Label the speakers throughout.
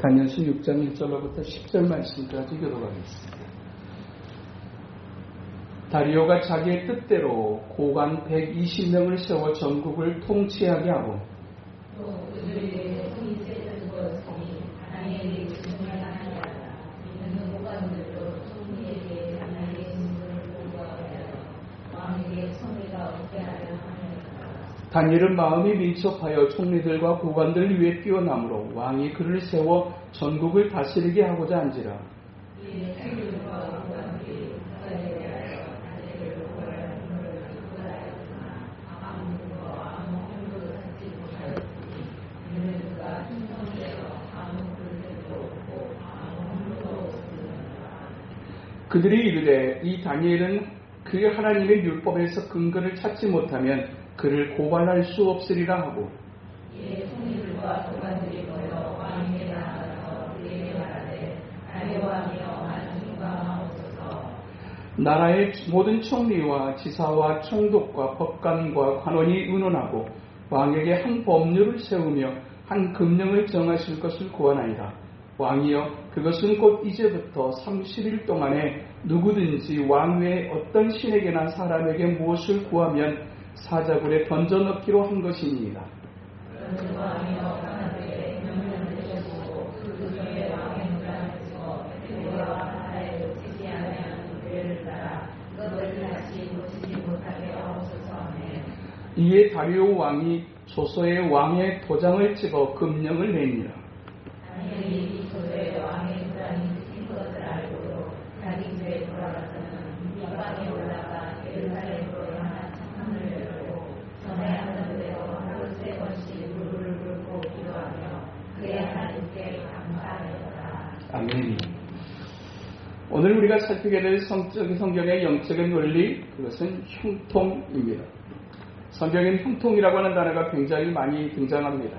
Speaker 1: 다니엘서 6장 1절로부터 10절 말씀까지 교독하겠습니다. 다리오가 자기의 뜻대로 고관 120명을 세워 전국을 통치하게 하고 다니엘은 마음이 민첩하여 총리들과 고관들 위에 뛰어나므로 왕이 그를 세워 전국을 다스리게 하고자 한지라. 그들이 이르되 이 다니엘은 그 하나님의 율법에서 근거를 찾지 못하면 그를 고발할 수 없으리라 하고
Speaker 2: 총리들과 고관들이 모여 왕에게 나아가서 그에게 말하되 다리오왕이여 나를 중감하옵소서.
Speaker 1: 나라의 모든 총리와 지사와 총독과 법관과 관원이 의논하고 왕에게 한 법률을 세우며 한 금령을 정하실 것을 구하나이다. 왕이여 그것은 곧 이제부터 30일 동안에 누구든지 왕 외에 어떤 신에게나 사람에게 무엇을 구하면 사자굴에 던져넣기로 한 것이니이다. 이에 다리오 왕이 조서에 왕의 도장을 찍어 금령을 내니라.
Speaker 2: 다니엘이 조서에 왕의 도장이 찍힌 것을 알고도 자기 집에 돌아가서는 이방에 올라가 예루살렘으로 향한 창문을 열고 전에 하던 대로 하루 3번씩 무릎을 꿇고 기도하며 그의 하나님께 감사하였다.
Speaker 1: 아멘. 오늘 우리가 살피게 될 성경의 영적인 원리, 그것은 형통입니다. 성경엔 형통이라고 하는 단어가 굉장히 많이 등장합니다.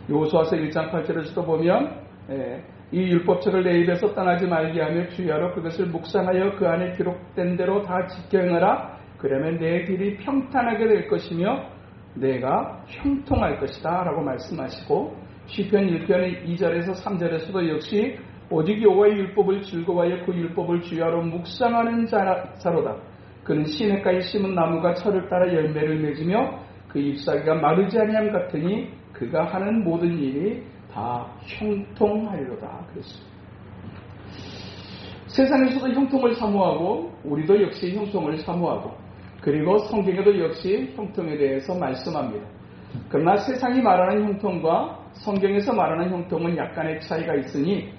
Speaker 1: 여호수아서 1장 8절에서도 보면 이 율법책을 내 입에서 떠나지 말게 하며 주의하러 그것을 묵상하여 그 안에 기록된 대로 다 지켜 행하라. 그러면 내 길이 평탄하게 될 것이며 내가 형통할 것이다 라고 말씀하시고 시편 1편 2절에서 3절에서도 역시 오직 여호와의 율법을 즐거워하여 그 율법을 주의하러 묵상하는 자로다. 그는 시냇가에 심은 나무가 철을 따라 열매를 맺으며 그 잎사귀가 마르지 아니함 같으니 그가 하는 모든 일이 다 형통하리로다. 그랬습니다. 세상에서도 형통을 사모하고 우리도 역시 형통을 사모하고 그리고 성경에도 역시 형통에 대해서 말씀합니다. 그러나 세상이 말하는 형통과 성경에서 말하는 형통은 약간의 차이가 있으니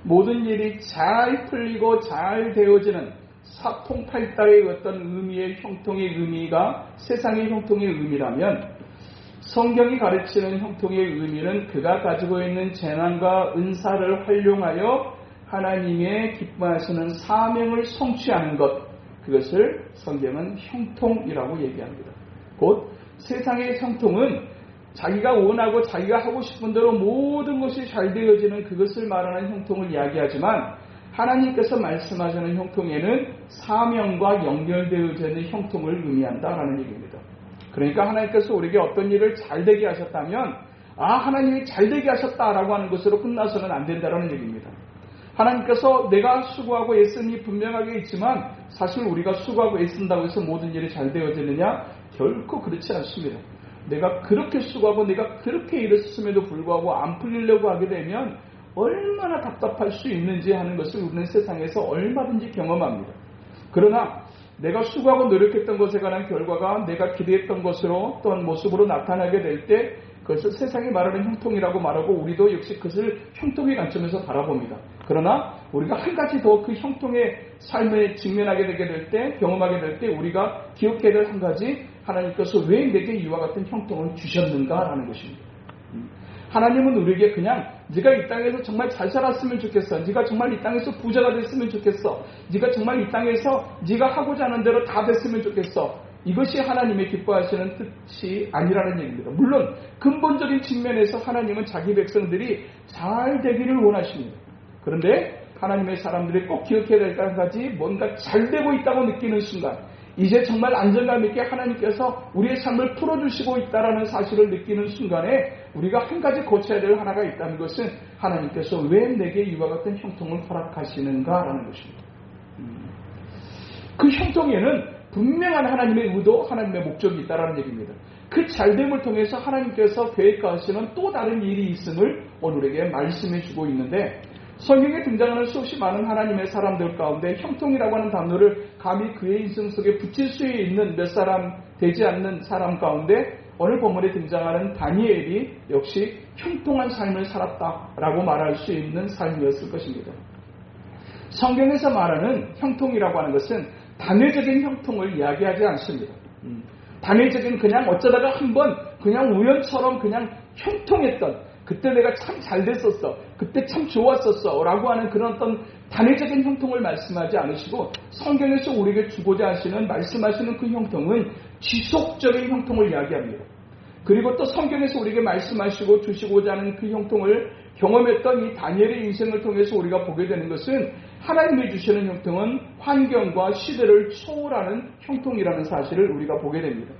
Speaker 1: 모든 일이 잘 풀리고 잘 되어지는 사통팔달의 어떤 의미의 형통의 의미가 세상의 형통의 의미라면 성경이 가르치는 형통의 의미는 그가 가지고 있는 재난과 은사를 활용하여 하나님의 기뻐하시는 사명을 성취하는 것, 그것을 성경은 형통이라고 얘기합니다. 곧 세상의 형통은 자기가 원하고 자기가 하고 싶은 대로 모든 것이 잘 되어지는 그것을 말하는 형통을 이야기하지만 하나님께서 말씀하시는 형통에는 사명과 연결되어지는 형통을 의미한다라는 얘기입니다. 그러니까 하나님께서 우리에게 어떤 일을 잘되게 하셨다면 하나님이 잘되게 하셨다라고 하는 것으로 끝나서는 안 된다라는 얘기입니다. 하나님께서 내가 수고하고 애씀이 분명하게 있지만 사실 우리가 수고하고 애쓴다고 해서 모든 일이 잘 되어지느냐? 결코 그렇지 않습니다. 내가 그렇게 수고하고 내가 그렇게 일했음에도 불구하고 안 풀리려고 하게 되면 얼마나 답답할 수 있는지 하는 것을 우리는 세상에서 얼마든지 경험합니다. 그러나 내가 수고하고 노력했던 것에 관한 결과가 내가 기대했던 것으로 또한 모습으로 나타나게 될 때 그것을 세상이 말하는 형통이라고 말하고 우리도 역시 그것을 형통의 관점에서 바라봅니다. 그러나 우리가 한 가지 더 그 형통의 삶에 직면하게 되게 될 때, 경험하게 될 때 우리가 기억해야 될 한 가지, 하나님께서 왜 내게 이와 같은 형통을 주셨는가라는 것입니다. 하나님은 우리에게 그냥 네가 이 땅에서 정말 잘 살았으면 좋겠어. 네가 정말 이 땅에서 부자가 됐으면 좋겠어. 네가 정말 이 땅에서 네가 하고자 하는 대로 다 됐으면 좋겠어. 이것이 하나님의 기뻐하시는 뜻이 아니라는 얘기입니다. 물론 근본적인 측면에서 하나님은 자기 백성들이 잘 되기를 원하십니다. 그런데 하나님의 사람들이 꼭 기억해야 될 한 가지, 뭔가 잘 되고 있다고 느끼는 순간, 이제 정말 안정감 있게 하나님께서 우리의 삶을 풀어주시고 있다는 사실을 느끼는 순간에 우리가 한 가지 고쳐야 될 하나가 있다는 것은 하나님께서 왜 내게 이와 같은 형통을 허락하시는가라는 것입니다. 그 형통에는 분명한 하나님의 의도, 하나님의 목적이 있다는 얘기입니다. 그 잘됨을 통해서 하나님께서 계획하시는 또 다른 일이 있음을 오늘에게 말씀해 주고 있는데, 성경에 등장하는 수없이 많은 하나님의 사람들 가운데 형통이라고 하는 단어를 감히 그의 인생 속에 붙일 수 있는 몇 사람 되지 않는 사람 가운데 오늘 본문에 등장하는 다니엘이 역시 형통한 삶을 살았다라고 말할 수 있는 삶이었을 것입니다. 성경에서 말하는 형통이라고 하는 것은 단회적인 형통을 이야기하지 않습니다. 단회적인 그냥 어쩌다가 한번 그냥 우연처럼 그냥 형통했던, 그때 내가 참 잘 됐었어, 그때 참 좋았었어 라고 하는 그런 어떤 단회적인 형통을 말씀하지 않으시고, 성경에서 우리에게 주고자 하시는, 말씀하시는 그 형통은 지속적인 형통을 이야기합니다. 그리고 또 성경에서 우리에게 말씀하시고 주시고자 하는 그 형통을 경험했던 이 다니엘의 인생을 통해서 우리가 보게 되는 것은, 하나님이 주시는 형통은 환경과 시대를 초월하는 형통이라는 사실을 우리가 보게 됩니다.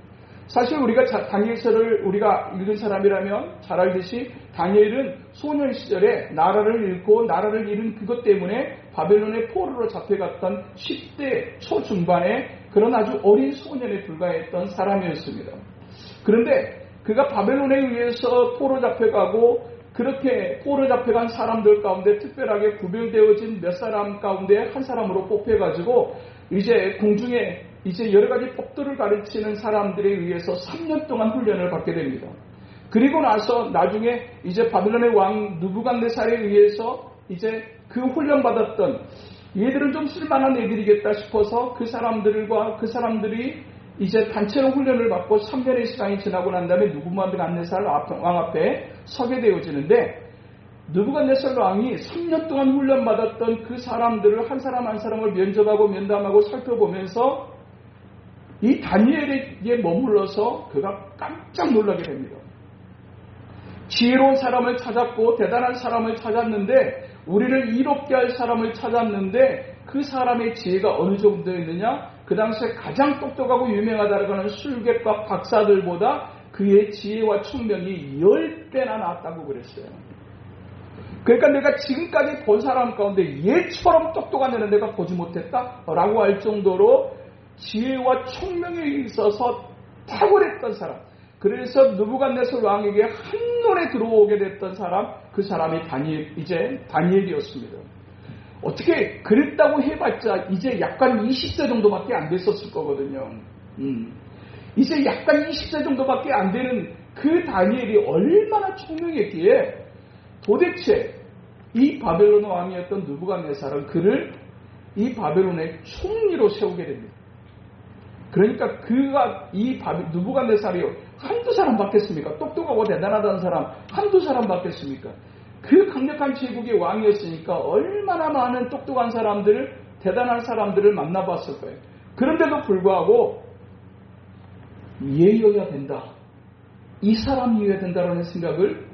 Speaker 1: 사실 우리가 다니엘서를 우리가 읽은 사람이라면 잘 알듯이 다니엘은 소년 시절에 나라를 잃고 나라를 잃은 그것 때문에 바벨론의 포로로 잡혀갔던 10대 초중반의 그런 아주 어린 소년에 불과했던 사람이었습니다. 그런데 그가 바벨론에 의해서 포로 잡혀가고, 그렇게 포로 잡혀간 사람들 가운데 특별하게 구별되어진 몇 사람 가운데 한 사람으로 뽑혀가지고 이제 공중에 이제 여러 가지 법도를 가르치는 사람들에 의해서 3년 동안 훈련을 받게 됩니다. 그리고 나서 나중에 이제 바벨론의 왕 느부갓네살에 의해서 이제 그 훈련받았던, 얘들은 좀 쓸만한 애들이겠다 싶어서 그 사람들이 이제 단체로 훈련을 받고 3년의 시간이 지나고 난 다음에 느부갓네살 왕 앞에 서게 되어지는데, 느부갓네살 왕이 3년 동안 훈련받았던 그 사람들을 한 사람 한 사람을 면접하고 면담하고 살펴보면서 이 다니엘에게 머물러서 그가 깜짝 놀라게 됩니다. 지혜로운 사람을 찾았고 대단한 사람을 찾았는데, 우리를 이롭게 할 사람을 찾았는데, 그 사람의 지혜가 어느 정도였느냐? 그 당시에 가장 똑똑하고 유명하다고 하는 술객과 박사들보다 그의 지혜와 총명이 10배나 낫다고 그랬어요. 그러니까 내가 지금까지 본 사람 가운데 얘처럼 똑똑한 애는 내가 보지 못했다라고 할 정도로 지혜와 총명에 있어서 탁월했던 사람, 그래서 느부갓네살 왕에게 한눈에 들어오게 됐던 사람, 그 사람이 다니엘이었습니다. 어떻게 그랬다고 해봤자 이제 약간 20세 정도밖에 안 됐었을 거거든요. 이제 약간 20세 정도밖에 안 되는 그 다니엘이 얼마나 총명했기에 도대체 이 바벨론 왕이었던 느부갓네살은 그를 이 바벨론의 총리로 세우게 됩니다. 그러니까 그가 느부갓네살이 한두 사람 받겠습니까? 똑똑하고 대단하다는 사람 한두 사람 받겠습니까? 그 강력한 제국의 왕이었으니까 얼마나 많은 똑똑한 사람들, 대단한 사람들을 만나봤을 거예요. 그런데도 불구하고 얘여야 된다, 이 사람이어야 된다라는 생각을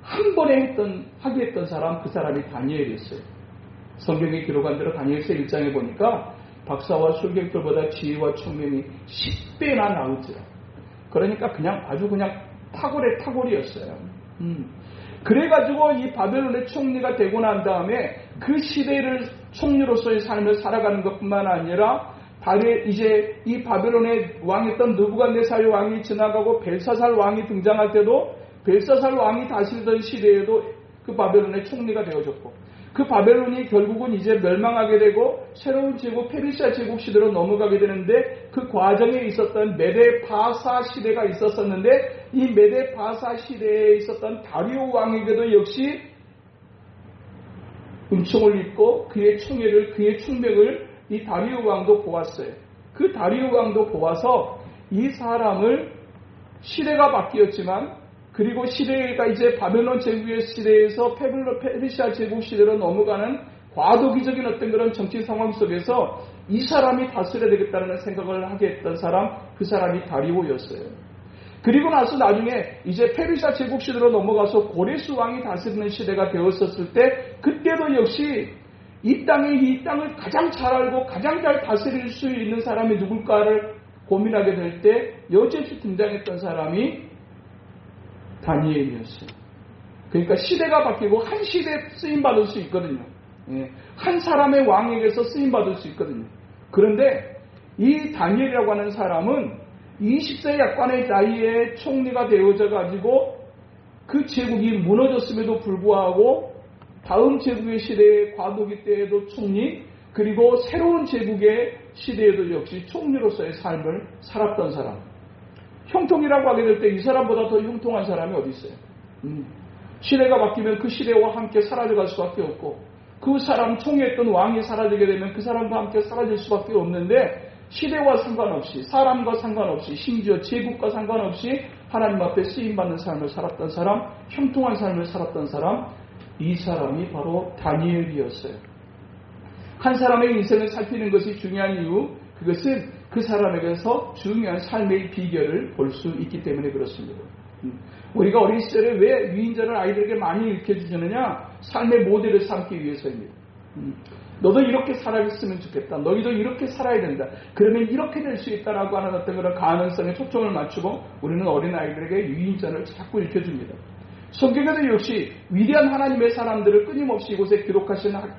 Speaker 1: 한 번에 하게 했던 사람, 그 사람이 다니엘이었어요. 성경에 기록한 대로 다니엘서 1장에 보니까 박사와 술객들보다 지혜와 총명이 10배나 나올지라. 그러니까 아주 탁월이었어요. 그래가지고 이 바벨론의 총리가 되고 난 다음에 그 시대를 총리로서의 삶을 살아가는 것뿐만 아니라, 이제 이 바벨론의 왕이었던 느부갓네살 왕이 지나가고 벨사살 왕이 등장할 때도 벨사살 왕이 다스리던 시대에도 그 바벨론의 총리가 되어졌고, 그 바벨론이 결국은 이제 멸망하게 되고 새로운 제국 페르시아 제국 시대로 넘어가게 되는데, 그 과정에 있었던 메데 바사 시대가 있었었는데, 이 메데 바사 시대에 있었던 다리오 왕에게도 역시 은총을 입고 그의 총명을 이 다리오 왕도 보았어요. 그 다리오 왕도 보아서 이 사람을, 시대가 바뀌었지만, 그리고 시대가 이제 바벨론 제국의 시대에서 페르시아 제국 시대로 넘어가는 과도기적인 어떤 그런 정치 상황 속에서 이 사람이 다스려야 되겠다는 생각을 하게 했던 사람, 그 사람이 다리오였어요. 그리고 나서 나중에 이제 페르시아 제국 시대로 넘어가서 고레스 왕이 다스리는 시대가 되었었을 때, 그때도 역시 이 땅을 가장 잘 알고 가장 잘 다스릴 수 있는 사람이 누굴까를 고민하게 될 때 여지없이 등장했던 사람이 다니엘이었어요. 그러니까 시대가 바뀌고 한 시대에 쓰임받을 수 있거든요. 한 사람의 왕에게서 쓰임받을 수 있거든요. 그런데 이 다니엘이라고 하는 사람은 20세 약간의 나이에 총리가 되어져 가지고 그 제국이 무너졌음에도 불구하고 다음 제국의 시대의 과도기 때에도 총리, 그리고 새로운 제국의 시대에도 역시 총리로서의 삶을 살았던 사람. 형통이라고 하게 될 때 이 사람보다 더 형통한 사람이 어디 있어요? 시대가 바뀌면 그 시대와 함께 사라져갈 수밖에 없고, 그 사람 총리했던 왕이 사라지게 되면 그 사람과 함께 사라질 수밖에 없는데, 시대와 상관없이, 사람과 상관없이, 심지어 제국과 상관없이 하나님 앞에 쓰임받는 삶을 살았던 사람, 형통한 삶을 살았던 사람, 이 사람이 바로 다니엘이었어요. 한 사람의 인생을 살피는 것이 중요한 이유, 그것은 그 사람에게서 중요한 삶의 비결을 볼 수 있기 때문에 그렇습니다. 우리가 어린 시절에 왜 위인전을 아이들에게 많이 읽혀주느냐? 삶의 모델을 삼기 위해서입니다. 너도 이렇게 살아있으면 좋겠다. 너희도 이렇게 살아야 된다. 그러면 이렇게 될 수 있다라고 하는 어떤 그런 가능성에 초점을 맞추고 우리는 어린 아이들에게 위인전을 자꾸 읽혀줍니다. 성경에도 역시 위대한 하나님의 사람들을 끊임없이 이곳에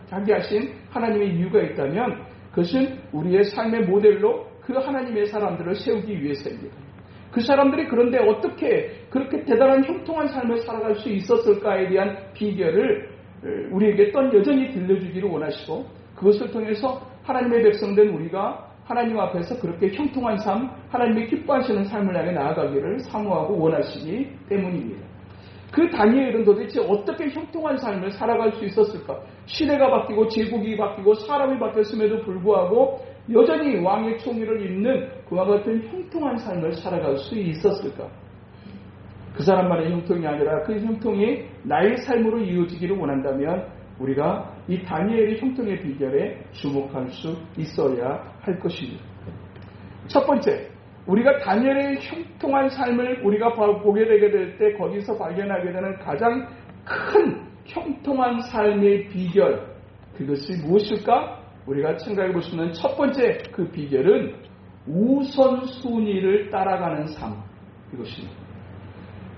Speaker 1: 자기 하신 하나님의 이유가 있다면 그것은 우리의 삶의 모델로 그 하나님의 사람들을 세우기 위해서입니다. 그 사람들이 그런데 어떻게 그렇게 대단한 형통한 삶을 살아갈 수 있었을까에 대한 비결을 우리에게 또 여전히 들려주기를 원하시고, 그것을 통해서 하나님의 백성된 우리가 하나님 앞에서 그렇게 형통한 삶, 하나님이 기뻐하시는 삶을 향해 나아가기를 사모하고 원하시기 때문입니다. 그 다니엘은 도대체 어떻게 형통한 삶을 살아갈 수 있었을까? 시대가 바뀌고 제국이 바뀌고 사람이 바뀌었음에도 불구하고 여전히 왕의 총위를 잇는 그와 같은 형통한 삶을 살아갈 수 있었을까? 그 사람만의 형통이 아니라 그 형통이 나의 삶으로 이어지기를 원한다면 우리가 이 다니엘의 형통의 비결에 주목할 수 있어야 할 것입니다. 첫 번째, 우리가 다니엘의 형통한 삶을 우리가 보게 되게 될 때 거기서 발견하게 되는 가장 큰 형통한 삶의 비결, 그것이 무엇일까? 우리가 생각해 볼 수 있는 첫 번째 그 비결은 우선순위를 따라가는 삶, 이것입니다.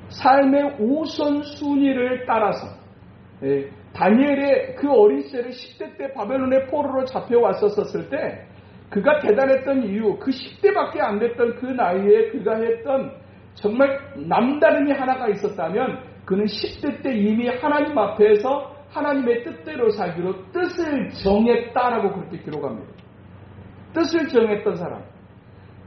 Speaker 1: 삶의 우선순위를 따라서 다니엘의 그 어린 시절에 10대 때 바벨론의 포로로 잡혀왔었을 때 그가 대단했던 이유, 그 10대밖에 안 됐던 그 나이에 그가 했던 정말 남다름이 하나가 있었다면 그는 10대 때 이미 하나님 앞에서 하나님의 뜻대로 살기로 뜻을 정했다라고 그렇게 기록합니다. 뜻을 정했던 사람,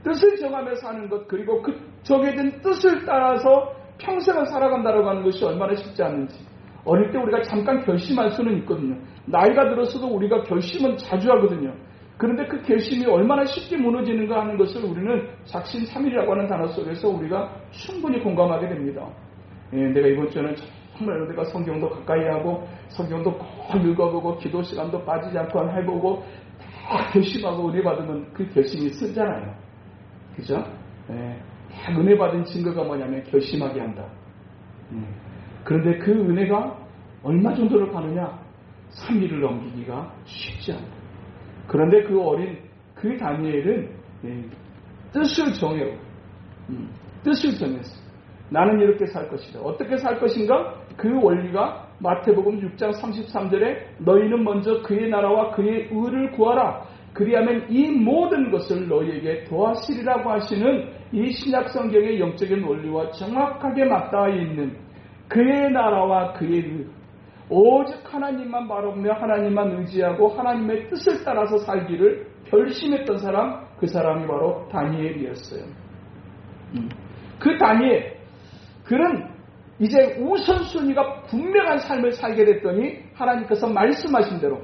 Speaker 1: 뜻을 정하며 사는 것, 그리고 그 정해진 뜻을 따라서 평생을 살아간다라고 하는 것이 얼마나 쉽지 않은지. 어릴 때 우리가 잠깐 결심할 수는 있거든요. 나이가 들어서도 우리가 결심은 자주 하거든요. 그런데 그 결심이 얼마나 쉽게 무너지는가 하는 것을 우리는 작심삼일이라고 하는 단어 속에서 우리가 충분히 공감하게 됩니다. 내가 이번 주에는 정말 내가 성경도 가까이 하고 성경도 꼭 읽어보고 기도 시간도 빠지지 않고 해보고 다 결심하고 은혜 받으면 그 결심이 쓰잖아요. 그죠? 다 은혜 받은 증거가 뭐냐면 결심하게 한다. 그런데 그 은혜가 얼마 정도를 가느냐? 3일을 넘기기가 쉽지 않다. 그런데 그 어린 그 다니엘은 뜻을 정해요. 뜻을 정했어. 나는 이렇게 살 것이다. 어떻게 살 것인가? 그 원리가 마태복음 6장 33절에 너희는 먼저 그의 나라와 그의 의를 구하라. 그리하면 이 모든 것을 너희에게 더하시리라고 하시는 이 신약성경의 영적인 원리와 정확하게 맞닿아 있는 그의 나라와 그의 의, 오직 하나님만 바라보며 하나님만 의지하고 하나님의 뜻을 따라서 살기를 결심했던 사람, 그 사람이 바로 다니엘이었어요. 그 다니엘, 그는 이제 우선순위가 분명한 삶을 살게 됐더니 하나님께서 말씀하신 대로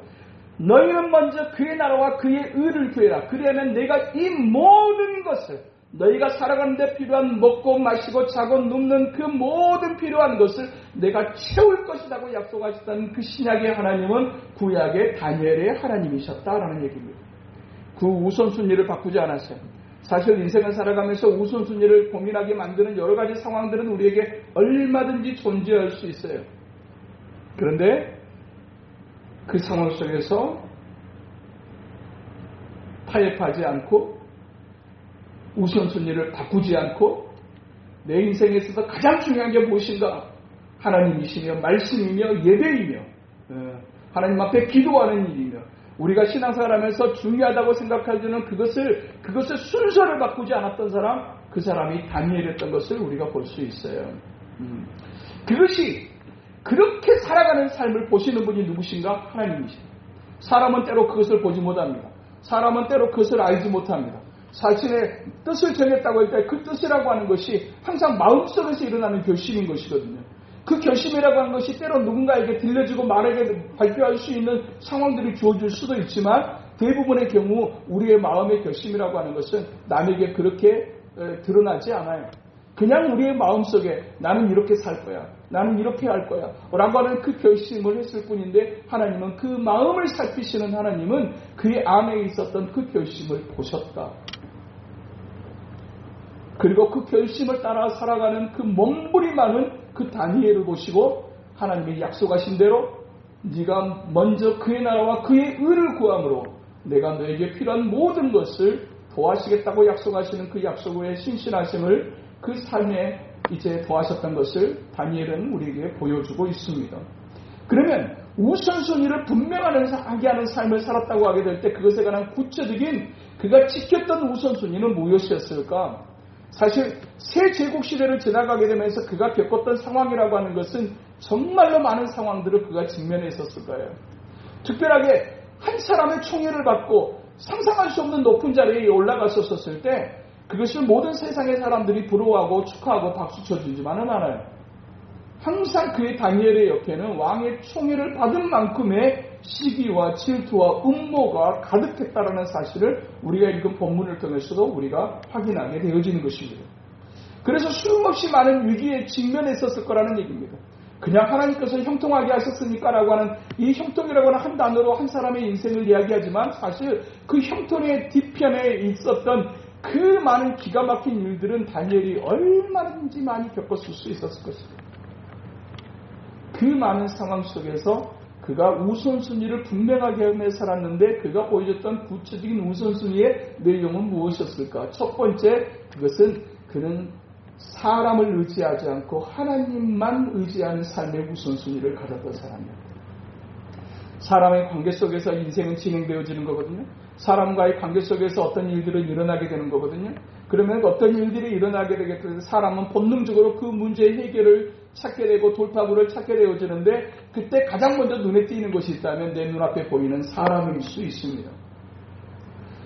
Speaker 1: 너희는 먼저 그의 나라와 그의 의를 구해라. 그러면 내가 이 모든 것을 너희가 살아가는 데 필요한 먹고 마시고 자고 눕는 그 모든 필요한 것을 내가 채울 것이라고 약속하셨다는 그 신약의 하나님은 구약의 다니엘의 하나님이셨다라는 얘기입니다. 그 우선순위를 바꾸지 않았어요. 사실 인생을 살아가면서 우선순위를 고민하게 만드는 여러 가지 상황들은 우리에게 얼마든지 존재할 수 있어요. 그런데 그 상황 속에서 타협하지 않고 우선순위를 바꾸지 않고 내 인생에 있어서 가장 중요한 게 무엇인가? 하나님이시며 말씀이며 예배이며 하나님 앞에 기도하는 일이며 우리가 신앙생활하면서 중요하다고 생각하는 그것을 순서를 바꾸지 않았던 사람, 그 사람이 다니엘이었던 것을 우리가 볼 수 있어요. 그것이 그렇게 살아가는 삶을 보시는 분이 누구신가? 하나님이십니다. 사람은 때로 그것을 보지 못합니다. 사람은 때로 그것을 알지 못합니다. 자신의 뜻을 정했다고 할 때 그 뜻이라고 하는 것이 항상 마음속에서 일어나는 결심인 것이거든요. 그 결심이라고 하는 것이 때로 누군가에게 들려주고 말에게 발표할 수 있는 상황들이 주어질 수도 있지만 대부분의 경우 우리의 마음의 결심이라고 하는 것은 남에게 그렇게 드러나지 않아요. 그냥 우리의 마음속에 나는 이렇게 살 거야. 나는 이렇게 할 거야. 라고 하는 그 결심을 했을 뿐인데 하나님은 그 마음을 살피시는 하나님은 그의 안에 있었던 그 결심을 보셨다. 그리고 그 결심을 따라 살아가는 그 몸부림 많은 그 다니엘을 보시고 하나님이 약속하신 대로 네가 먼저 그의 나라와 그의 의를 구함으로 내가 너에게 필요한 모든 것을 도와주겠다고 약속하시는 그 약속의 신실하심을 그 삶에 이제 더하셨던 것을 다니엘은 우리에게 보여주고 있습니다. 그러면 우선순위를 분명하게 하는 삶을 살았다고 하게 될 때 그것에 관한 구체적인 그가 지켰던 우선순위는 무엇이었을까? 사실 새 제국 시대를 지나가게 되면서 그가 겪었던 상황이라고 하는 것은 정말로 많은 상황들을 그가 직면해 있었을 거예요. 특별하게 한 사람의 총애를 받고 상상할 수 없는 높은 자리에 올라갔었을 때 그것을 모든 세상의 사람들이 부러워하고 축하하고 박수 쳐주지만은 않아요. 항상 그의 다니엘의 옆에는 왕의 총애를 받은 만큼의 시기와 질투와 음모가 가득했다라는 사실을 우리가 읽은 본문을 통해서도 우리가 확인하게 되어지는 것입니다. 그래서 수없이 많은 위기에 직면했었을 거라는 얘기입니다. 그냥 하나님께서 형통하게 하셨으니까 라고 하는 이 형통이라고 하는 한 단어로 한 사람의 인생을 이야기하지만 사실 그 형통의 뒤편에 있었던 그 많은 기가 막힌 일들은 다니엘이 얼마든지 많이 겪었을 수 있었을 것입니다. 그 많은 상황 속에서 그가 우선순위를 분명하게 하며 살았는데 그가 보여줬던 구체적인 우선순위의 내용은 무엇이었을까? 첫 번째, 그것은 그는 사람을 의지하지 않고 하나님만 의지하는 삶의 우선순위를 가졌던 사람이에요. 사람의 관계 속에서 인생은 진행되어지는 거거든요. 사람과의 관계 속에서 어떤 일들은 일어나게 되는 거거든요. 그러면 어떤 일들이 일어나게 되게 되면 사람은 본능적으로 그 문제의 해결을 찾게 되고 돌파구를 찾게 되어지는데 그때 가장 먼저 눈에 띄는 것이 있다면 내 눈앞에 보이는 사람일 수 있습니다.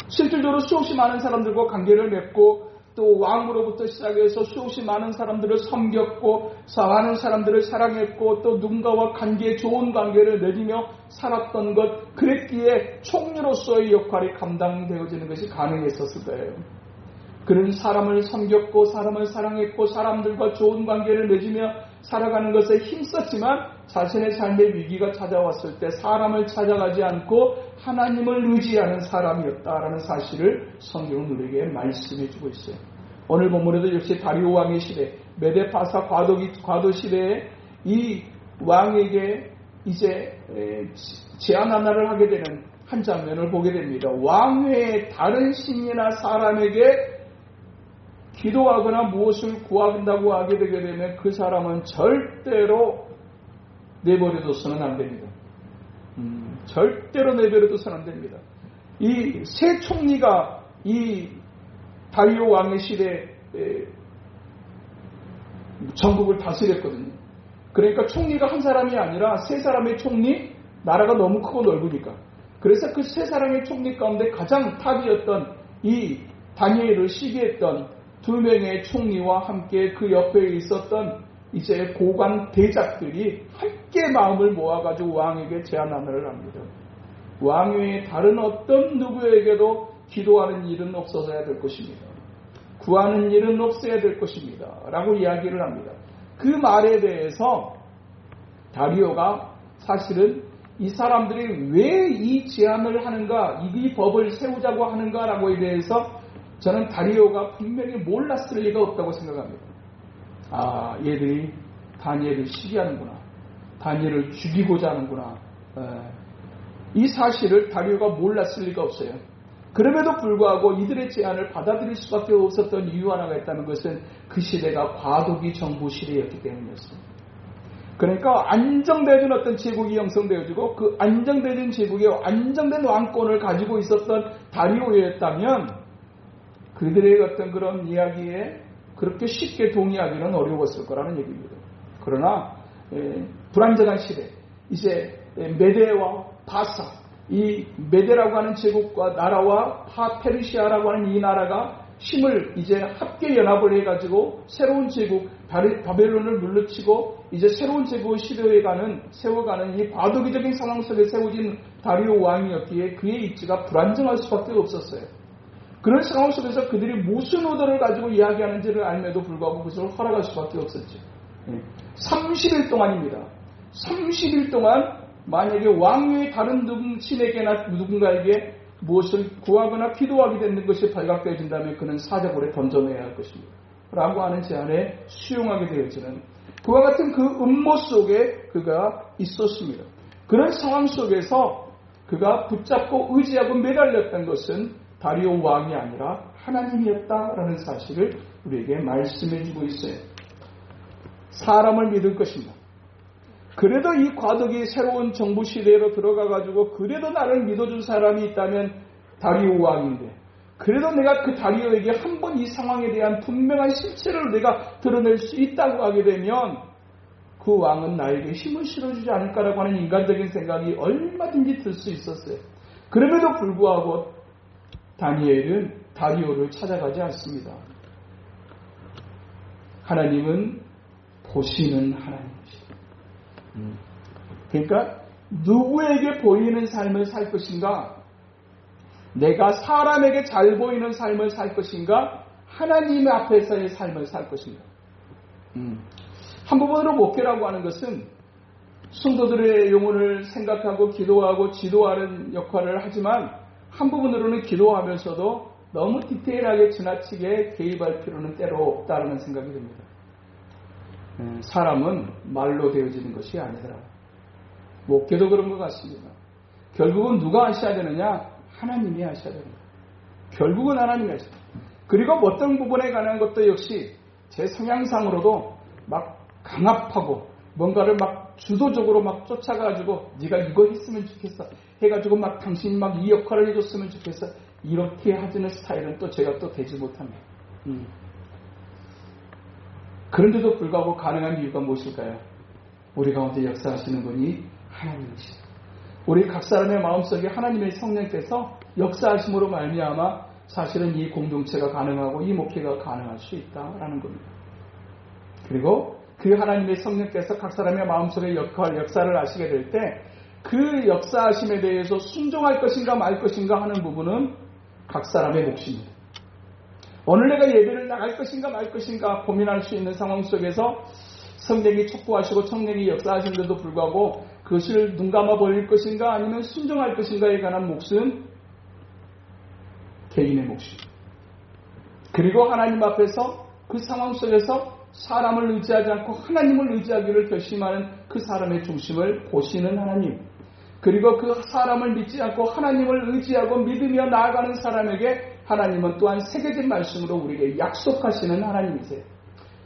Speaker 1: 실질적으로 수없이 많은 사람들과 관계를 맺고 또 왕으로부터 시작해서 수없이 많은 사람들을 섬겼고 많은 사람들을 사랑했고 또 누군가와 좋은 관계를 맺으며 살았던 것 그랬기에 총리로서의 역할이 감당되어지는 것이 가능했었을 거예요. 그는 사람을 섬겼고 사람을 사랑했고 사람들과 좋은 관계를 맺으며 살아가는 것에 힘썼지만 자신의 삶의 위기가 찾아왔을 때 사람을 찾아가지 않고 하나님을 의지하는 사람이었다라는 사실을 성경은 우리에게 말씀해 주고 있어요. 오늘 본문에도 역시 다리오 왕의 시대, 메데파사 과도 시대에 이 왕에게 이제 제안 하나를 하게 되는 한 장면을 보게 됩니다. 왕 외에 다른 신이나 사람에게 기도하거나 무엇을 구한다고 하게 되게 되면 그 사람은 절대로 내버려둬서는 안 됩니다. 절대로 내버려둬서는 안 됩니다. 이 새 총리가 이 다리오 왕의 시대에 전국을 다스렸거든요. 그러니까 총리가 한 사람이 아니라 세 사람의 총리, 나라가 너무 크고 넓으니까. 그래서 그 세 사람의 총리 가운데 가장 탑이었던 이 다니엘을 시기했던 두 명의 총리와 함께 그 옆에 있었던 이제 고관 대작들이 함께 마음을 모아가지고 왕에게 제안을 합니다. 왕 외에 다른 어떤 누구에게도 기도하는 일은 없어져야 될 것입니다. 구하는 일은 없어야 될 것입니다. 라고 이야기를 합니다. 그 말에 대해서 다리오가 사실은 이 사람들이 왜 이 제안을 하는가, 이 법을 세우자고 하는가라고에 대해서 저는 다리오가 분명히 몰랐을 리가 없다고 생각합니다. 아, 얘들이 다니엘을 시기하는구나. 다니엘을 죽이고자 하는구나. 이 사실을 다리오가 몰랐을 리가 없어요. 그럼에도 불구하고 이들의 제안을 받아들일 수밖에 없었던 이유 하나가 있다는 것은 그 시대가 과도기 정부 시대였기 때문이었습니다. 그러니까 안정되어진 어떤 제국이 형성되어지고 그 안정되어진 제국의 안정된 왕권을 가지고 있었던 다리오였다면 그들의 어떤 그런 이야기에 그렇게 쉽게 동의하기는 어려웠을 거라는 얘기입니다. 그러나 불안정한 시대, 이제 메데와 바사, 이 메데라고 하는 제국과 나라와 페르시아라고 하는 이 나라가 힘을 이제 합계 연합을 해가지고 새로운 제국 바벨론을 물리치고 이제 새로운 제국을 세워가는 이 과도기적인 상황 속에 세워진 다리오 왕이었기에 그의 입지가 불안정할 수밖에 없었어요. 그런 상황 속에서 그들이 무슨 의도를 가지고 이야기하는지를 알면도 불구하고 그것을 허락할 수밖에 없었죠. 30일 동안입니다. 30일 동안 만약에 왕위의 다른 신에게나 누군가에게 무엇을 구하거나 기도하게 되는 것이 발각되어진다면 그는 사자굴에 던져내야 할 것입니다. 라고 하는 제안에 수용하게 되어지는 그와 같은 그 음모 속에 그가 있었습니다. 그런 상황 속에서 그가 붙잡고 의지하고 매달렸던 것은 다리오 왕이 아니라 하나님이었다라는 사실을 우리에게 말씀해 주고 있어요. 사람을 믿을 것입니다. 그래도 이 과도기 새로운 정부 시대로 들어가가지고 그래도 나를 믿어준 사람이 있다면 다리오 왕인데 그래도 내가 그 다리오에게 한 번 이 상황에 대한 분명한 실체를 내가 드러낼 수 있다고 하게 되면 그 왕은 나에게 힘을 실어주지 않을까라고 하는 인간적인 생각이 얼마든지 들 수 있었어요. 그럼에도 불구하고 다니엘은 다리오를 찾아가지 않습니다. 하나님은 보시는 하나님이시다. 그러니까 누구에게 보이는 삶을 살 것인가? 내가 사람에게 잘 보이는 삶을 살 것인가? 하나님 앞에서의 삶을 살 것인가? 한 부분으로 목회라고 하는 것은 성도들의 영혼을 생각하고 기도하고 지도하는 역할을 하지만 한 부분으로는 기도하면서도 너무 디테일하게 지나치게 개입할 필요는 때로 없다는 생각이 듭니다. 사람은 말로 되어지는 것이 아니더라. 목회도 그런 것 같습니다. 결국은 누가 하셔야 되느냐? 하나님이 하셔야 됩니다. 결국은 하나님이 하셔야 됩니다. 그리고 어떤 부분에 관한 것도 역시 제 성향상으로도 막 강압하고 뭔가를 막 주도적으로 막 쫓아가지고 네가 이거 했으면 좋겠어 해가지고 막 당신이 막 이 역할을 해줬으면 좋겠어 이렇게 하지는 스타일은 또 제가 또 되지 못합니다. 그런데도 불구하고 가능한 이유가 무엇일까요? 우리 가운데 역사하시는 분이 하나님이시다. 우리 각 사람의 마음속에 하나님의 성령께서 역사하심으로 말미암아 사실은 이 공동체가 가능하고 이 목회가 가능할 수 있다라는 겁니다. 그리고 그 하나님의 성령께서 각 사람의 마음속에 역사를 하시게 될 때 그 역사하심에 대해서 순종할 것인가 말 것인가 하는 부분은 각 사람의 몫입니다. 오늘 내가 예배를 나갈 것인가 말 것인가 고민할 수 있는 상황 속에서 성령이 촉구하시고 성령이 역사하시는데도 불구하고 그것을 눈감아 버릴 것인가 아니면 순종할 것인가에 관한 몫은 개인의 몫입니다. 그리고 하나님 앞에서 그 상황 속에서 사람을 의지하지 않고 하나님을 의지하기를 결심하는 그 사람의 중심을 보시는 하나님, 그리고 그 사람을 믿지 않고 하나님을 의지하고 믿으며 나아가는 사람에게 하나님은 또한 새겨진 말씀으로 우리에게 약속하시는 하나님이세요.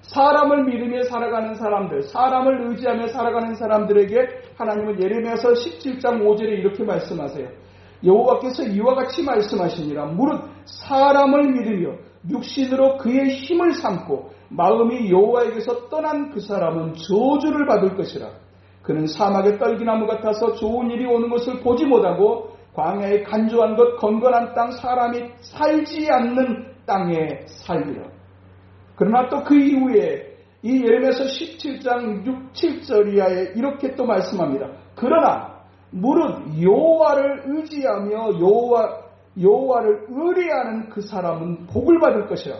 Speaker 1: 사람을 믿으며 살아가는 사람들, 사람을 의지하며 살아가는 사람들에게 하나님은 예레미야서 17장 5절에 이렇게 말씀하세요. 여호와께서 이와 같이 말씀하시니라. 무릇 사람을 믿으며 육신으로 그의 힘을 삼고 마음이 여호와에게서 떠난 그 사람은 저주를 받을 것이라. 그는 사막의 떨기나무 같아서 좋은 일이 오는 것을 보지 못하고 광야의 간조한 것 건건한 땅 사람이 살지 않는 땅에 살리라. 그러나 또 그 이후에 이 예레미야서 17장 6, 7절 이하에 이렇게 또 말씀합니다. 그러나 무릇 여호와를 의지하며 여호와를 의뢰하는 그 사람은 복을 받을 것이라.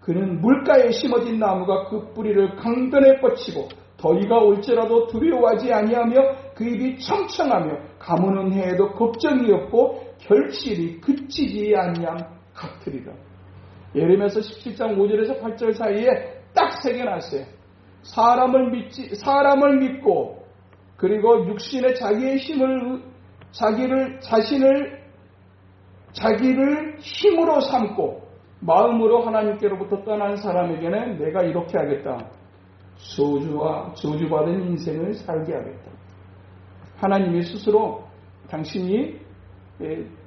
Speaker 1: 그는 물가에 심어진 나무가 그 뿌리를 강변에 뻗치고 더위가 올지라도 두려워하지 아니하며 그 입이 청청하며 가무는 해에도 걱정이 없고 결실이 그치지 아니함 같으리라. 예레미야서 17장 5절에서 8절 사이에 딱 새겨놨어요. 사람을 믿고 그리고 육신의 자기의 힘을 자기를 힘으로 삼고 마음으로 하나님께로부터 떠난 사람에게는 내가 이렇게 하겠다. 저주받은 인생을 살게 하겠다. 하나님이 스스로 당신이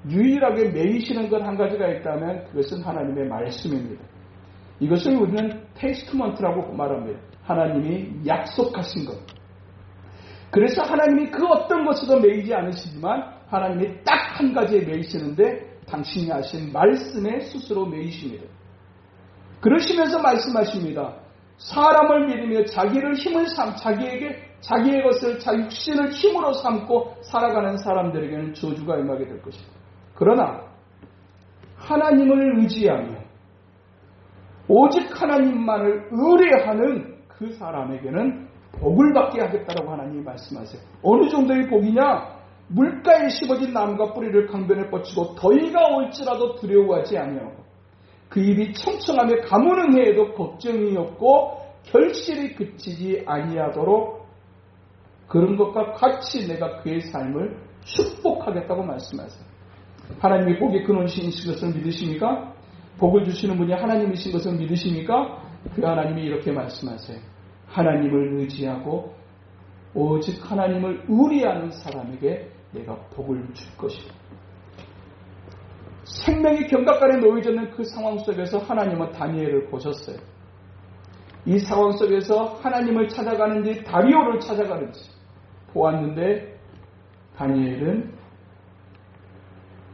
Speaker 1: 유일하게 매이시는 것 한 가지가 있다면 그것은 하나님의 말씀입니다. 이것을 우리는 테스트먼트라고 말합니다. 하나님이 약속하신 것. 그래서 하나님이 그 어떤 것으로 매이지 않으시지만 하나님이 딱 한 가지에 매이시는데 당신이 하신 말씀에 스스로 매이십니다. 그러시면서 말씀하십니다. 사람을 믿으며 자기의 것을 육신을 힘으로 삼고 살아가는 사람들에게는 저주가 임하게 될 것이다. 그러나 하나님을 의지하며 오직 하나님만을 의뢰하는 그 사람에게는 복을 받게 하겠다라고 하나님이 말씀하세요. 어느 정도의 복이냐? 물가에 심어진 나무가 뿌리를 강변에 뻗치고 더위가 올지라도 두려워하지 아니하고 그 입이 청청하며 가무는 해에도 걱정이 없고 결실이 그치지 아니하도록 그런 것과 같이 내가 그의 삶을 축복하겠다고 말씀하세요. 하나님이 복의 근원이신 것을 믿으십니까? 복을 주시는 분이 하나님이신 것을 믿으십니까? 그 하나님이 이렇게 말씀하세요. 하나님을 의지하고 오직 하나님을 의뢰하는 사람에게 내가 복을 줄 것이다. 생명이 경각간에 놓여졌는 그 상황 속에서 하나님은 다니엘을 보셨어요. 이 상황 속에서 하나님을 찾아가는지 다리오를 찾아가는지 보았는데 다니엘은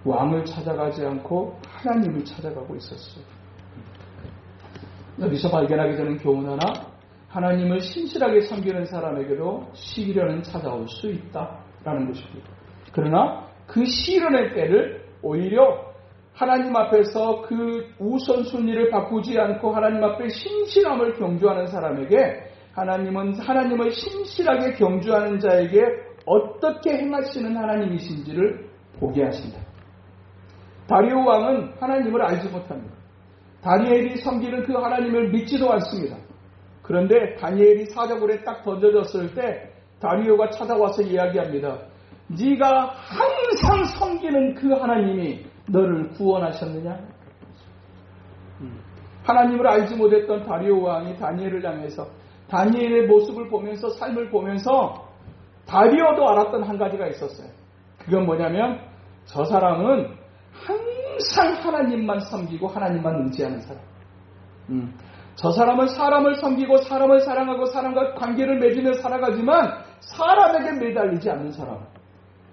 Speaker 1: 왕을 찾아가지 않고 하나님을 찾아가고 있었어요. 여기서 발견하게 되는 교훈 하나, 하나님을 신실하게 섬기는 사람에게도 시련은 찾아올 수 있다라는 것입니다. 그러나 그 시련의 때를 오히려 하나님 앞에서 그 우선순위를 바꾸지 않고 하나님 앞에 신실함을 경주하는 사람에게 하나님을 신실하게 경주하는 자에게 어떻게 행하시는 하나님이신지를 보게 하신다. 다리오 왕은 하나님을 알지 못합니다. 다니엘이 섬기는 그 하나님을 믿지도 않습니다. 그런데 다니엘이 사자굴에 딱 던져졌을 때 다리오가 찾아와서 이야기합니다. 네가 항상 섬기는 그 하나님이 너를 구원하셨느냐? 하나님을 알지 못했던 다리오 왕이 다니엘을 향해서 다니엘의 모습을 보면서 삶을 보면서 다리오도 알았던 한 가지가 있었어요. 그건 뭐냐면 저 사람은 항상 하나님만 섬기고 하나님만 의지하는 사람. 저 사람은 사람을 섬기고 사람을 사랑하고 사람과 관계를 맺으며 살아가지만 사람에게 매달리지 않는 사람.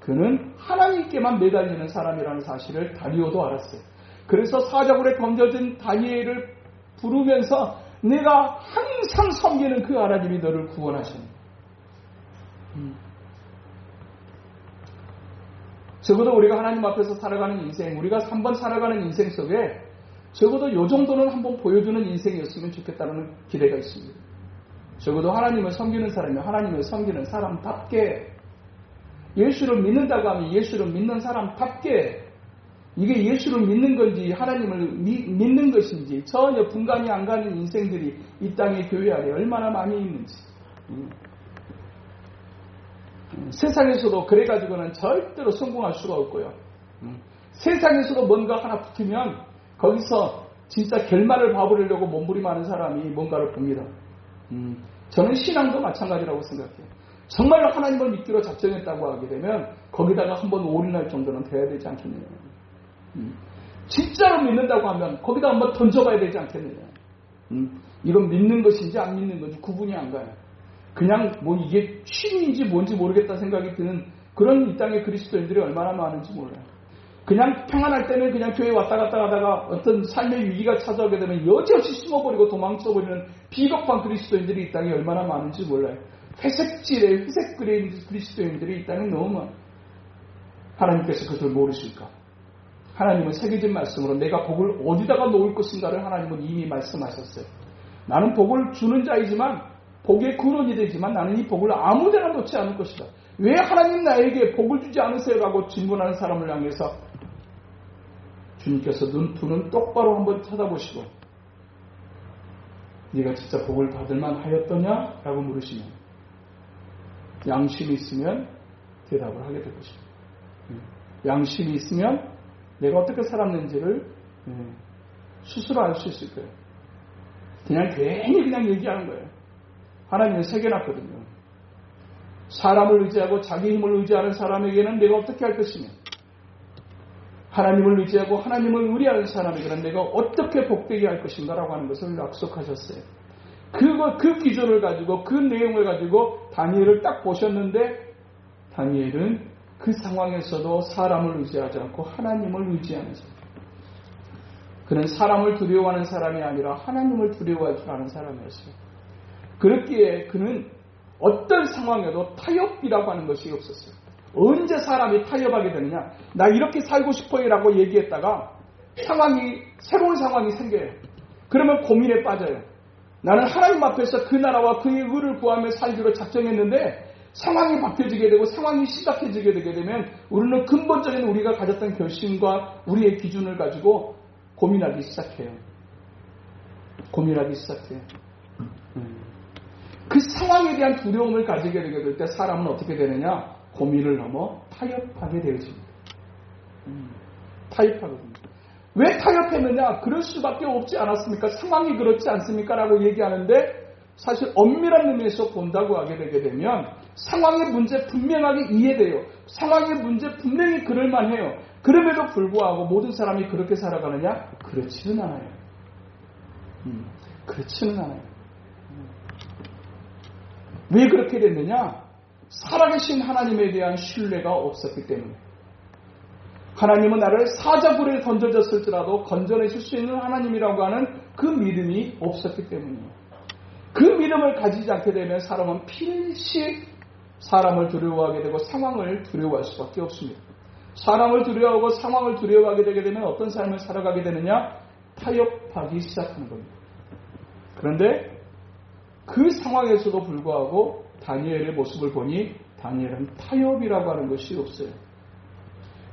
Speaker 1: 그는 하나님께만 매달리는 사람이라는 사실을 다리오도 알았어요. 그래서 사자굴에 던져진 다니엘을 부르면서 내가 항상 섬기는 그 하나님이 너를 구원하셨네. 적어도 우리가 하나님 앞에서 살아가는 인생, 우리가 한번 살아가는 인생 속에 적어도 이 정도는 한번 보여주는 인생이었으면 좋겠다는 기대가 있습니다. 적어도 하나님을 섬기는 사람이 하나님을 섬기는 사람답게, 예수를 믿는다고 하면 예수를 믿는 사람답게, 이게 예수를 믿는 건지 하나님을 믿는 것인지 전혀 분간이 안 가는 인생들이 이 땅의 교회 안에 얼마나 많이 있는지. 세상에서도 그래가지고는 절대로 성공할 수가 없고요. 세상에서도 뭔가 하나 붙으면 거기서 진짜 결말을 봐버리려고 몸부림하는 사람이 뭔가를 봅니다. 저는 신앙도 마찬가지라고 생각해요. 정말로 하나님을 믿기로 작정했다고 하게 되면 거기다가 한번 올인할 정도는 돼야 되지 않겠느냐. 진짜로 믿는다고 하면 거기다 한번 던져봐야 되지 않겠느냐. 이건 믿는 것인지 안 믿는 건지 구분이 안 가요. 그냥 뭐 이게 신인지 뭔지 모르겠다 생각이 드는 그런 이 땅의 그리스도인들이 얼마나 많은지 몰라요. 그냥 평안할 때는 그냥 교회 왔다 갔다 하다가 어떤 삶의 위기가 찾아오게 되면 여지없이 숨어버리고 도망쳐버리는 비겁한 그리스도인들이 이 땅에 얼마나 많은지 몰라요. 회색질의 회색 그리스도인들이 이 땅에 너무 많아요. 하나님께서 그것을 모르실까? 하나님은 새겨진 말씀으로 내가 복을 어디다가 놓을 것인가를 하나님은 이미 말씀하셨어요. 나는 복을 주는 자이지만 복의 근원이 되지만 나는 이 복을 아무데나 놓지 않을 것이다. 왜 하나님 나에게 복을 주지 않으세요? 라고 질문하는 사람을 향해서 주님께서 두 눈 똑바로 한번 쳐다보시고 네가 진짜 복을 받을 만하였더냐? 라고 물으시면 양심이 있으면 대답을 하게 될 것입니다. 양심이 있으면 내가 어떻게 살았는지를 스스로 알 수 있을 거예요. 그냥 괜히 그냥 얘기하는 거예요. 하나님은 새겨놨거든요. 사람을 의지하고 자기 힘을 의지하는 사람에게는 내가 어떻게 할 것이며, 하나님을 의지하고 하나님을 의뢰하는 사람에게는 내가 어떻게 복되게 할 것인가라고 하는 것을 약속하셨어요. 그 기준을 가지고, 그 내용을 가지고 다니엘을 딱 보셨는데, 다니엘은 그 상황에서도 사람을 의지하지 않고 하나님을 의지하는 사람. 그는 사람을 두려워하는 사람이 아니라 하나님을 두려워할 줄 아는 사람이었어요. 그렇기에 그는 어떤 상황에도 타협이라고 하는 것이 없었어요. 언제 사람이 타협하게 되느냐? 나 이렇게 살고 싶어요 라고 얘기했다가 새로운 상황이 생겨요. 그러면 고민에 빠져요. 나는 하나님 앞에서 그 나라와 그의 의를 구하며 살기로 작정했는데 상황이 바뀌어지게 되고 상황이 심각해지게 되게 되면 우리는 근본적인 우리가 가졌던 결심과 우리의 기준을 가지고 고민하기 시작해요. 그 상황에 대한 두려움을 가지게 되게 될 때 사람은 어떻게 되느냐? 고민을 넘어 타협하게 되어집니다. 타협하거든요. 왜 타협했느냐? 그럴 수밖에 없지 않았습니까? 상황이 그렇지 않습니까? 라고 얘기하는데 사실 엄밀한 의미에서 본다고 하게 되게 되면 상황의 문제 분명하게 이해돼요. 상황의 문제 분명히 그럴만해요. 그럼에도 불구하고 모든 사람이 그렇게 살아가느냐? 그렇지는 않아요. 그렇지는 않아요. 왜 그렇게 됐느냐? 살아계신 하나님에 대한 신뢰가 없었기 때문에. 하나님은 나를 사자굴에 던져졌을지라도 건져내실 수 있는 하나님이라고 하는 그 믿음이 없었기 때문이에요. 그 믿음을 가지지 않게 되면 사람은 필시 사람을 두려워하게 되고 상황을 두려워할 수밖에 없습니다. 사람을 두려워하고 상황을 두려워하게 되게 되면 어떤 삶을 살아가게 되느냐? 타협하기 시작하는 겁니다. 그런데 그 상황에서도 불구하고 다니엘의 모습을 보니 다니엘은 타협이라고 하는 것이 없어요.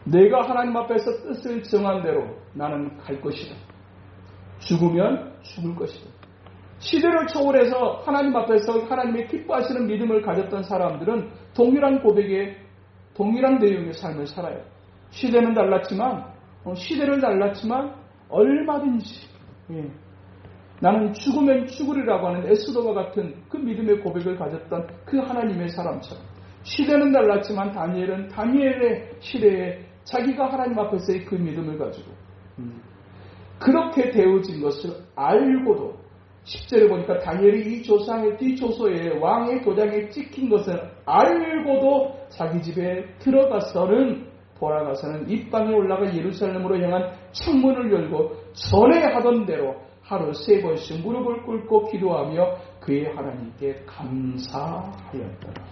Speaker 1: 내가 하나님 앞에서 뜻을 정한 대로 나는 갈 것이다. 죽으면 죽을 것이다. 시대를 초월해서 하나님 앞에서 하나님의 기뻐하시는 믿음을 가졌던 사람들은 동일한 고백에 동일한 내용의 삶을 살아요. 시대를 달랐지만 얼마든지 나는 죽으면 죽으리라고 하는 에스더와 같은 그 믿음의 고백을 가졌던 그 하나님의 사람처럼 시대는 달랐지만 다니엘은 다니엘의 시대에 자기가 하나님 앞에서의 그 믿음을 가지고 그렇게 되어진 것을 알고도 10절에 보니까 다니엘이 이 조상의 뒤조소에 왕의 도장에 찍힌 것을 알고도 자기 집에 돌아가서는 입방에 올라가 예루살렘으로 향한 창문을 열고 전에 하던 대로 하루 3번씩 무릎을 꿇고 기도하며 그의 하나님께 감사하였더라.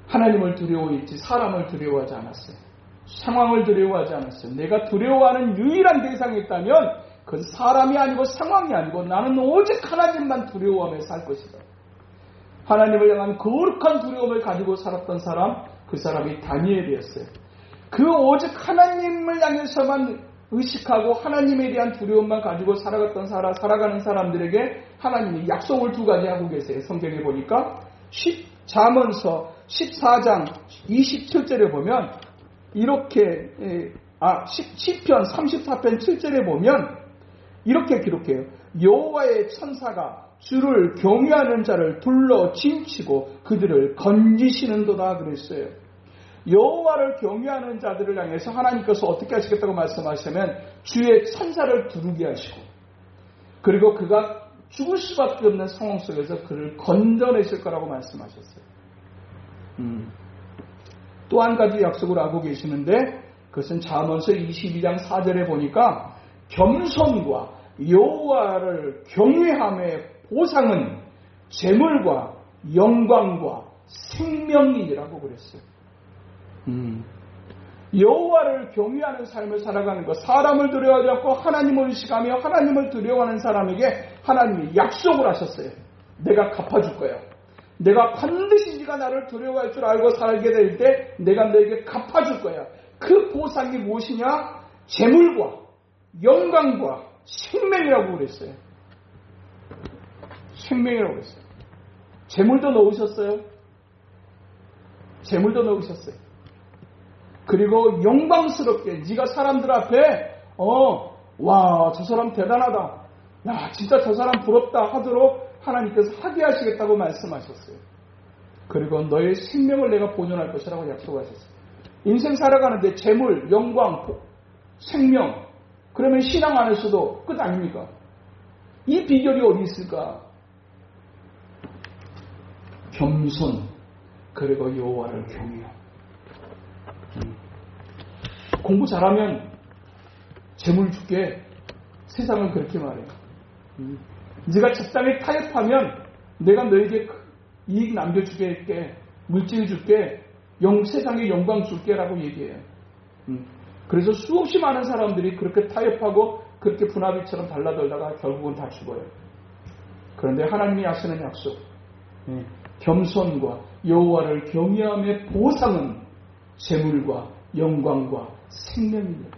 Speaker 1: 하나님을 두려워했지 사람을 두려워하지 않았어요. 상황을 두려워하지 않았어요. 내가 두려워하는 유일한 대상이 있다면 그건 사람이 아니고 상황이 아니고 나는 오직 하나님만 두려워하며 살 것이다. 하나님을 향한 거룩한 두려움을 가지고 살았던 사람, 그 사람이 다니엘이었어요. 그 오직 하나님을 향해서만 의식하고 하나님에 대한 두려움만 가지고 살아가는 사람들에게 하나님이 약속을 2가지 하고 계세요. 성경에 보니까 잠언서 14장 27절에 보면 이렇게 시편 34편 7절에 보면 이렇게 기록해요. 여호와의 천사가 주를 경외하는 자를 둘러 짐치고 그들을 건지시는도다 그랬어요. 여호와를 경외하는 자들을 향해서 하나님께서 어떻게 하시겠다고 말씀하시면 주의 천사를 두르게 하시고 그리고 그가 죽을 수밖에 없는 상황 속에서 그를 건져내실 거라고 말씀하셨어요. 또 한 가지 약속을 하고 계시는데 그것은 잠언서 22장 4절에 보니까 겸손과 여호와를 경외함의 보상은 재물과 영광과 생명이라고 그랬어요. 여호와를 경외하는 삶을 살아가는 것, 사람을 두려워하지 않고 하나님을 의식하며 하나님을 두려워하는 사람에게 하나님이 약속을 하셨어요. 내가 갚아줄 거야. 내가 반드시 네가 나를 두려워할 줄 알고 살게 될 때 내가 너에게 갚아줄 거야. 그 보상이 무엇이냐? 재물과 영광과 생명이라고 그랬어요. 생명이라고 그랬어요. 재물도 넣으셨어요. 재물도 넣으셨어요. 그리고 영광스럽게 네가 사람들 앞에 와, 저 사람 대단하다. 야, 진짜 저 사람 부럽다 하도록 하나님께서 하게 하시겠다고 말씀하셨어요. 그리고 너의 생명을 내가 보존할 것이라고 약속하셨어요. 인생 살아가는데 재물, 영광, 생명, 그러면 신앙 안에서도 끝 아닙니까? 이 비결이 어디 있을까? 겸손, 그리고 여호와를 경외함. 공부 잘하면 재물 줄게. 세상은 그렇게 말해요. 네가 적당히 타협하면 내가 너에게 이익 남겨주게, 물질 줄게, 세상에 영광 줄게라고 얘기해요. 그래서 수없이 많은 사람들이 그렇게 타협하고 그렇게 분화비처럼 달라들다가 결국은 다 죽어요. 그런데 하나님이 하시는 약속, 겸손과 여호와를 경외함의 보상은 재물과 영광과 생명입니다.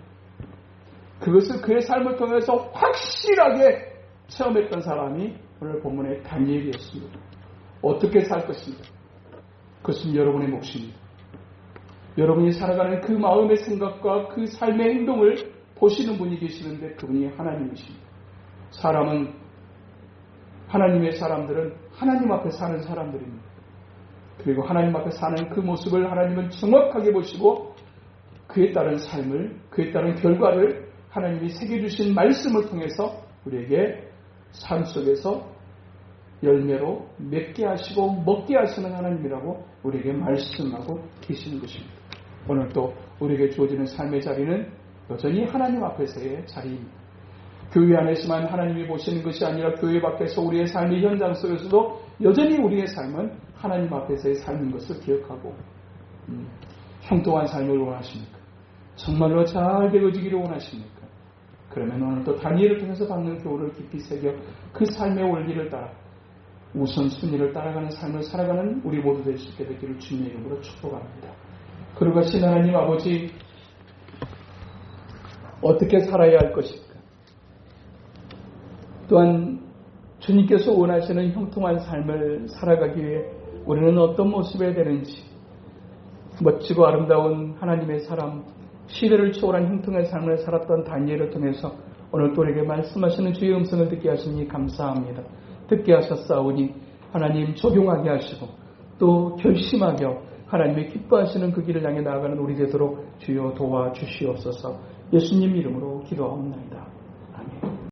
Speaker 1: 그것을 그의 삶을 통해서 확실하게 체험했던 사람이 오늘 본문의 다니엘이었습니다. 어떻게 살 것인가? 그것은 여러분의 몫입니다. 여러분이 살아가는 그 마음의 생각과 그 삶의 행동을 보시는 분이 계시는데 그분이 하나님이십니다. 하나님의 사람들은 하나님 앞에 사는 사람들입니다. 그리고 하나님 앞에 사는 그 모습을 하나님은 정확하게 보시고 그에 따른 삶을, 그에 따른 결과를 하나님이 새겨주신 말씀을 통해서 우리에게 삶 속에서 열매로 맺게 하시고 먹게 하시는 하나님이라고 우리에게 말씀하고 계시는 것입니다. 오늘 또 우리에게 주어지는 삶의 자리는 여전히 하나님 앞에서의 자리입니다. 교회 안에서만 하나님이 보시는 것이 아니라 교회 밖에서 우리의 삶의 현장 속에서도 여전히 우리의 삶은 하나님 앞에서의 삶인 것을 기억하고 형통한 삶을 원하십니까? 정말로 잘 되어지기를 원하십니까? 그러면 오늘 또 다니엘을 통해서 받는 교훈을 깊이 새겨 그 삶의 원리를 따라 우선순위를 따라가는 삶을 살아가는 우리 모두 될 수 있게 되기를 주님의 이름으로 축복합니다. 그러고 신 하나님 아버지, 어떻게 살아야 할 것일까? 또한 주님께서 원하시는 형통한 삶을 살아가기 위해 우리는 어떤 모습에 되는지, 멋지고 아름다운 하나님의 사람, 시대를 초월한 형통한 삶을 살았던 다니엘을 통해서 오늘 또 우리에게 말씀하시는 주의 음성을 듣게 하시니 감사합니다. 듣게 하셨사오니 하나님 적용하게 하시고 또 결심하게 하나님의 기뻐하시는 그 길을 향해 나아가는 우리 되도록 주여 도와주시옵소서. 예수님 이름으로 기도하옵나이다.